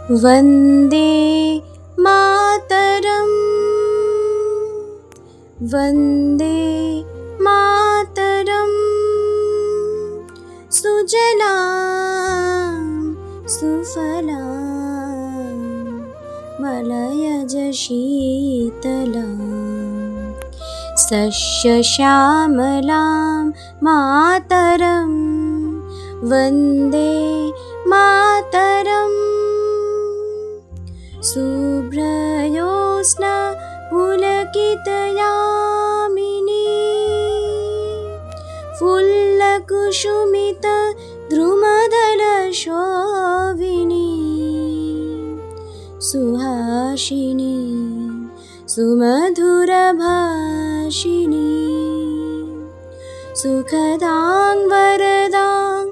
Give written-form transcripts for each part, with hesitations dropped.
वन्दे मातरम् वन्दे मातरम् सुजलां सुफलां मलयज शीतलां सस्यश्यामलां मातरं वन्दे मातरम् शुभ्रजोत्स्ना पुलकितयामिनी फुल्लकुसुमितद्रुमदलशोभिनी सुहासिनी सुमधुरभाषिणी सुखदां वरदां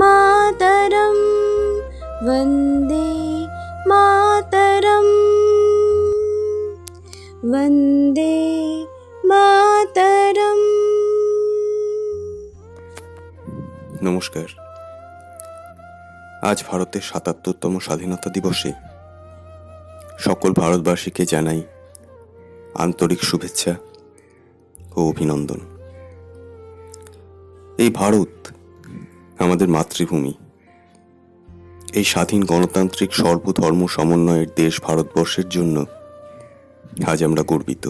मातरं वन्दे मातरम् वन्दे मातरम्। নমস্কার। আজ ভারতের ৭৭তম স্বাধীনতা দিবসে সকল ভারতবাসীকে জানাই আন্তরিক শুভেচ্ছা ও অভিনন্দন। এই ভারত আমাদের মাতৃভূমি। এই স্বাধীন গণতান্ত্রিক সর্বধর্ম সমন্বয়ের দেশ ভারতবর্ষের জন্য আজ আমরা গর্বিত।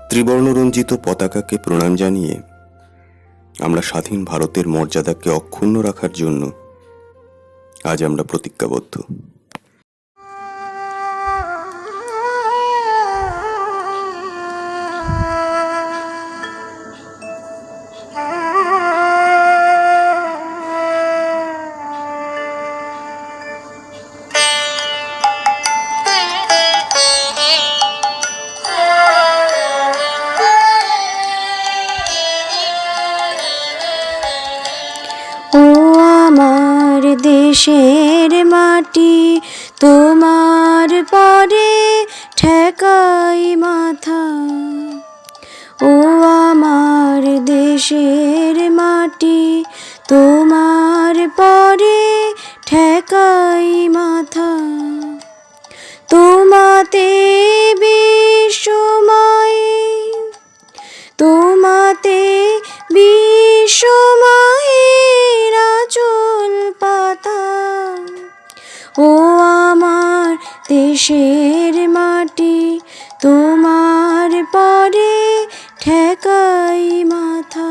ত্রিবর্ণরঞ্জিত পতাকাকে প্রণাম জানিয়ে আমরা স্বাধীন ভারতের মর্যাদাকে অক্ষুণ্ণ রাখার জন্য আজ আমরা প্রতিজ্ঞাবদ্ধ। দেশের মাটি তোমার পরে ঠেকাই মাথা, ও আমার দেশের মাটি তোমার পরে ঠেকাই মাথা। তোমাতে বিশ্বময়, তোমাতে বিশ্বময়ের আঁচল পাতা, ও আমার দেশের মাটি তোমার পরে ঠেকাই মাথা।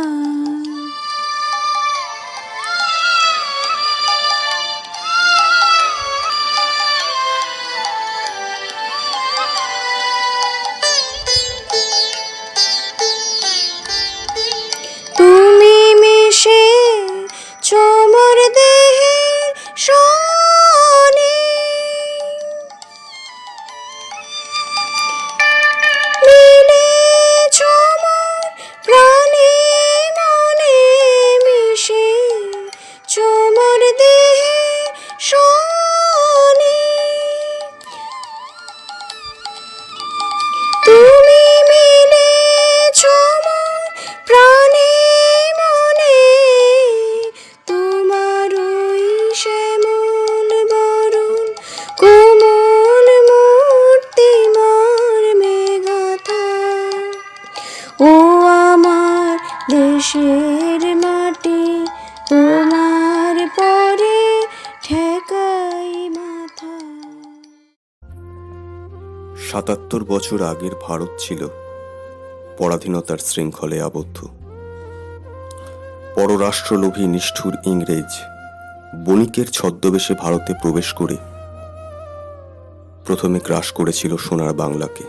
তুমি মিশে মোর দেহের সনে, মিলেছ মোর প্রাণে মনে, মিশে মোর দেহের সনে। তুমি মিলেছ মোর প্রাণে মনে, তোমার ওই শ্যামল বরণ কোমল মূর্তি মর্মে গাথা, ও আমার দেশের মাটি তোমার পরে ঠেকাই মাথা। ৭৭ বছর আগের ভারত ছিল পরাধীনতার শৃঙ্খলে আবদ্ধ। পররাষ্ট্রলোভী নিষ্ঠুর ইংরেজ বণিকের ছদ্মবেশে ভারতে প্রবেশ করে প্রথমে গ্রাস করেছিল সোনার বাংলাকে,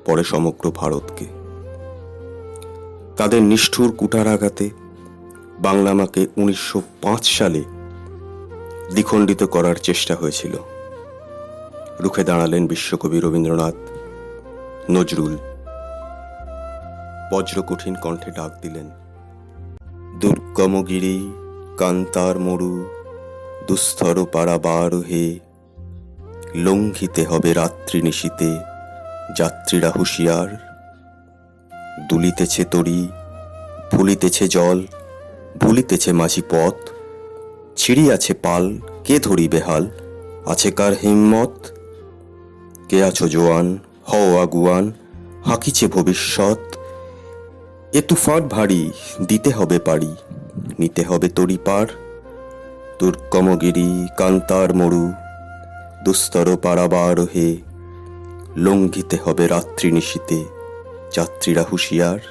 পরে সমগ্র ভারতকে। তাদের নিষ্ঠুর কুঠারাঘাতে বাংলা মাকে ১৯০৫ সালে দ্বিখণ্ডিত করার চেষ্টা হয়েছিল। রুখে দাঁড়ালেন বিশ্বকবি রবীন্দ্রনাথ, নজরুল। বজ্রকঠিন কণ্ঠে ডাক দিলেন, দুর্গমগিরি কান্তার মরু দুস্তর পারাবার হে, লঙ্ঘিতে হবে রাত্রি নিশীতে যাত্রীরা হুঁশিয়ার। দুলিতেছে তরি, ফুলিতেছে জল, ভুলিতেছে মাঝি পথ, ছিড়িয়াছে পাল কে ধরিবে হাল? আছে কার হিম্মত? কে আছো জোয়ান, হও আগুয়ান, হাঁকিছে ভবিষ্যৎ। এ তুফান ভারী, দিতে হবে পারি, নিতে হবে তরি পার। দুর্গমগিরি কান্তার মরু, দুস্তর পারাবার হে, লঙ্ঘিতে হবে রাত্রি নিশীতে, যাত্রীরা হুঁশিয়ার।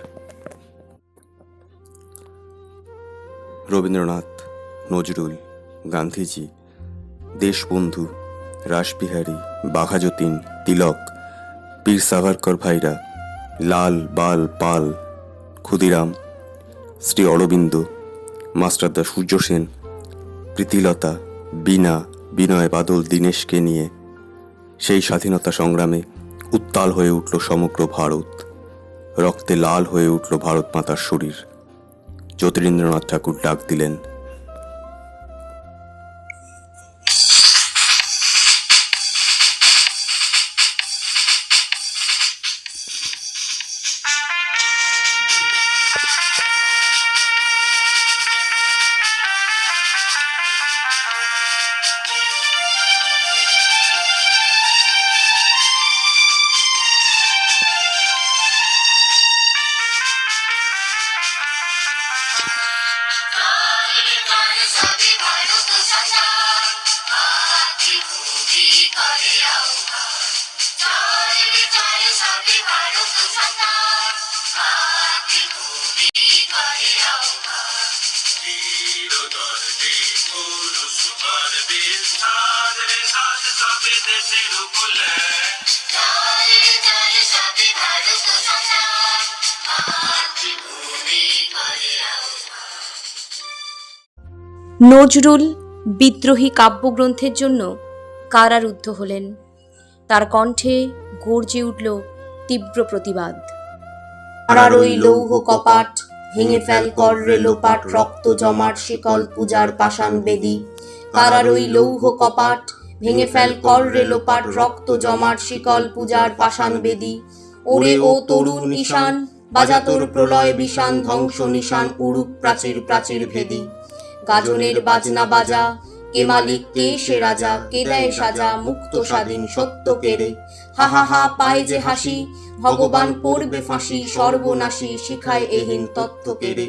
রবীন্দ্রনাথ, নজরুল, গান্ধীজি, দেশবন্ধু, রাসবিহারী, বাঘাযতীন, তিলক, বীর সাভারকর ভাইরা, লাল, বাল, পাল, ক্ষুদিরাম, শ্রী অরবিন্দ, মাস্টারদা সূর্য সেন, প্রীতিলতা, বীণা, বিনয় বাদল, দীনেশকে নিয়ে সেই স্বাধীনতা সংগ্রামে উত্তাল হয়ে উঠল সমগ্র ভারত। রক্তে লাল হয়ে উঠল ভারত মাতার শরীর। জ্যোতিরিন্দ্রনাথ ঠাকুর ডাক দিলেন, নজরুল বিদ্রোহী কাব্যগ্রন্থের জন্য কারারুদ্ধ হলেন। তার কণ্ঠে গর্জে উঠল তীব্র প্রতিবাদ। কারার ওই লৌহ কপাট ভেঙে ফেল কর রে লোপাট, রক্ত জমাট শিকল পূজার পাষাণ বেদী। কারার ওই লৌহ কপাট ভেঙে ফেল কর রে লোপাট, রক্ত জমাট শিকল পূজার পাষাণ বেদী। ওরে ও তরুণ ঈশান, বাজা তোর প্রলয় বিষান, ধ্বংস নিশান উড়ুক প্রাচীর প্রাচীর ভেদী। গাজনের বাজনা বাজা, কে মালিক কে সে রাজা, কে দেয় সাজা মুক্ত স্বাধীন সত্য কেড়ে। হা হা হা পায় যে হাসি, ভগবান পড়বে ফাঁসি, সর্বনাশী শিখায় এহীন তত্ত্ব কেড়ে।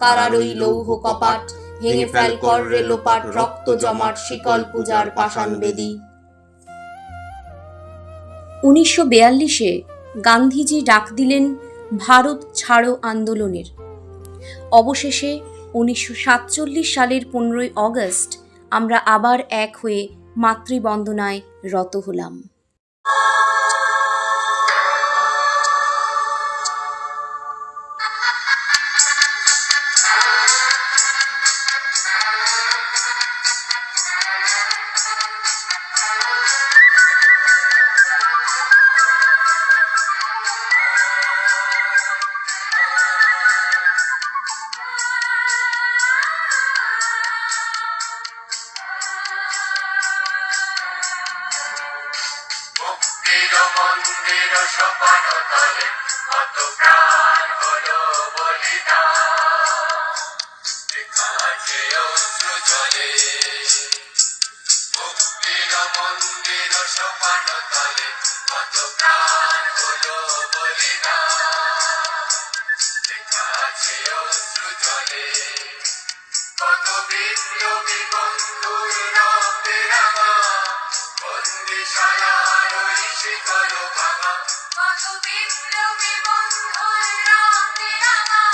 কারার ওই লৌহ কপাট ভেঙে ফেল কর রে লোপাট, রক্ত জমাট শিকল পূজার পাষাণ বেদী। 1942-এ গান্ধীজি ডাক দিলেন ভারত ছাড়ো আন্দোলনের। অবশেষে 1947 সালের 15ই অগস্ট আমরা আবার এক হয়ে মাতৃবন্দনায় রত হলাম। মন্দির সোপান তলে কত প্রাণ হলো বলিদান, লেখা আছে অশ্রু জলে। মুক্তির মন্দির সোপান তলে কত প্রাণ হলো বলিদান, লেখা আছে অশ্রু জলে। কত বিপ্লবী বন্ধুর রক্তে রাঙা বন্দিশালার ওই শিকল ভাঙা, কত বিপ্লবী বন্ধুর রক্তে রাঙা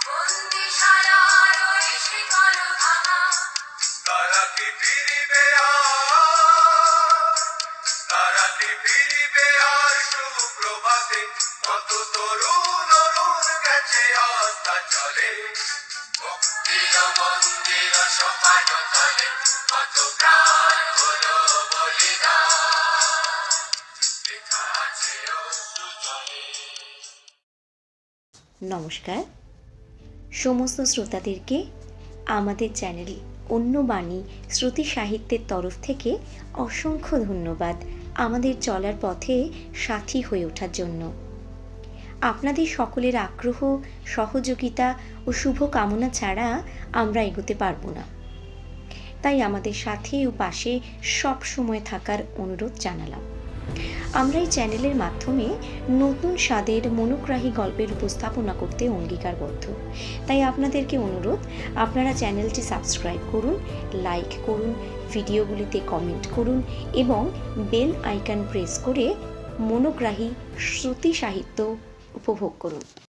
বন্দিশালার ওই শিকল ভাঙা। তারা কি ফিরিবে আর, তারা কি ফিরিবে আর সুপ্রভাতে, কত তরুণ অরুণ গেছে আস্থা চলে। মুক্তির মন্দির সোপান তলে কত প্রাণ হলো বলিদান, লেখা আছে অশ্রু জলে। নমস্কার সমস্ত শ্রোতাদেরকে আমাদের চ্যানেল অন্য বাণী শ্রুতি সাহিত্যের তরফ থেকে অসংখ্য ধন্যবাদ আমাদের চলার পথে সাথী হয়ে ওঠার জন্য। আপনাদের সকলের আগ্রহ, সহযোগিতা ও শুভ কামনা ছাড়া আমরা এগোতে পারবো না। তাই আমাদের সাথে ও পাশে সব সময় থাকার অনুরোধ জানালাম। আমরা এই চ্যানেলের মাধ্যমে নতুন স্বাদের মনোগ্রাহী গল্পের উপস্থাপনা করতে অঙ্গীকারবদ্ধ। তাই আপনাদেরকে অনুরোধ, আপনারা চ্যানেলটি সাবস্ক্রাইব করুন, লাইক করুন, ভিডিওগুলিতে কমেন্ট করুন এবং বেল আইকন প্রেস করে মনোগ্রাহী শ্রুতি সাহিত্য উপভোগ করুন।